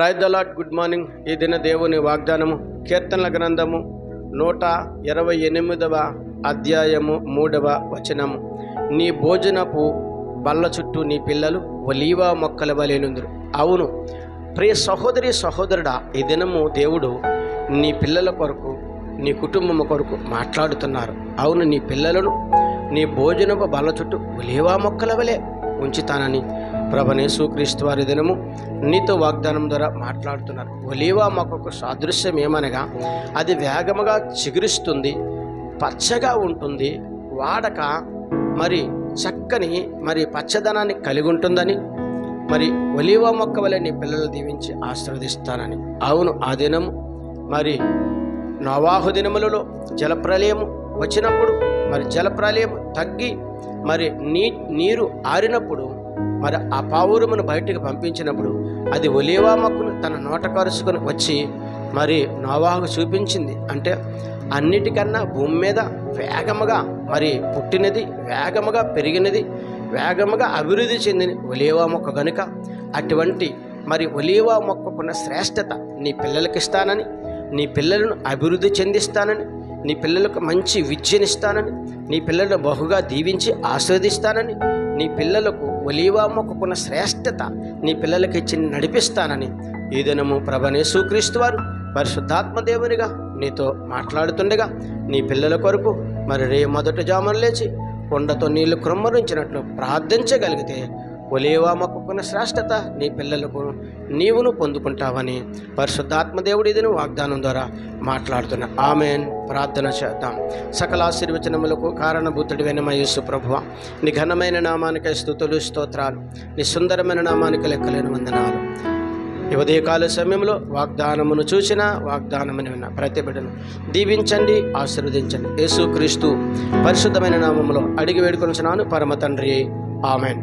Praise the lord. Good morning. ఈ దిన దేవుని వాగ్దానము కీర్తనల గ్రంథము 128వ అధ్యాయము 3వ వచనము. నీ భోజనపు బల్ల చుట్టూ నీ పిల్లలు ఒలీవ మొక్కల వలెనుందురు. అవును ప్రియ సహోదరి సహోదరుడా, ఈ దినము దేవుడు నీ పిల్లల కొరకు, నీ కుటుంబం కొరకు మాట్లాడుతున్నారు. అవును, నీ పిల్లలను నీ భోజనపు బల్ల చుట్టూ ఒలీవ మొక్కల వలె ఉంచుతానని ప్రభువైన యేసుక్రీస్తు వారి దినము నీతో వాగ్దానం ద్వారా మాట్లాడుతున్నారు. ఒలీవ మొక్కకు సాదృశ్యం ఏమనగా అది వేగముగా చిగురిస్తుంది, పచ్చగా ఉంటుంది, వాడక మరి చక్కని పచ్చదనాన్ని కలిగి ఉంటుందని, మరి ఒలీవ మొక్క వలె నీ పిల్లలు దీవించి ఆశీర్వదిస్తానని. అవును, ఆ దినము మరి నోవాహు దినములలో జలప్రలయము వచ్చినప్పుడు, మరి జలప్రలయం తగ్గి మరి నీరు ఆరినప్పుడు, మరి ఆ పావురమును బయటకు పంపించినప్పుడు అది ఒలీవ మొక్కను తన నోట కరుచుకొని వచ్చి మరి నోవాహుకు చూపించింది. అంటే అన్నిటికన్నా భూమి మీద వేగముగా మరి పుట్టినది, వేగముగా పెరిగినది, వేగముగా అభివృద్ధి చెందిన ఒలీవ మొక్క గనుక అటువంటి మరి ఒలీవ మొక్కకున్న శ్రేష్టత నీ పిల్లలకి ఇస్తానని, నీ పిల్లలను అభివృద్ధి చెందిస్తానని, నీ పిల్లలకు మంచి విద్యనిస్తానని, నీ పిల్లలను బహుగా దీవించి ఆస్వాదిస్తానని, నీ పిల్లలకు ఒలీవ మొక్కకున్న శ్రేష్టత నీ పిల్లలకి ఇచ్చి నడిపిస్తానని ఈ దినము ప్రభువైన యేసుక్రీస్తు వారు పరిశుద్ధాత్మ దేవునిగా నీతో మాట్లాడుతుండగా, నీ పిల్లల కొరకు మరి మొదటి జామున లేచి కొండతో నీళ్లు క్రమ్మరించినట్లు ప్రార్థించగలిగితే ఒలీవ మొక్కకున్న శ్రేష్టత నీ పిల్లలకు నీవును పొందుకుంటావని పరిశుద్ధాత్మ దేవుడి ఇది వాగ్దానం ద్వారా మాట్లాడుతున్నా. ఆమెన్. ప్రార్థన చేద్దాం. సకల ఆశీర్వచనములకు కారణభూతుడివైన మా యేసు ప్రభువా, నీ ఘనమైన నామానికి స్తుతులు స్తోత్రాలు, నీ సుందరమైన నామానికి లెక్కలేని వందనాలు. ఈ ఉదయకాల సమయంలో వాగ్దానమును చూసిన, వాగ్దానమును విన్న ప్రతి బిడ్డను దీవించండి, ఆశీర్వదించండి. యేసుక్రీస్తు పరిశుద్ధమైన నామములో అడిగి వేడుకొనుచున్నాను పరమ తండ్రి. ఆమెన్.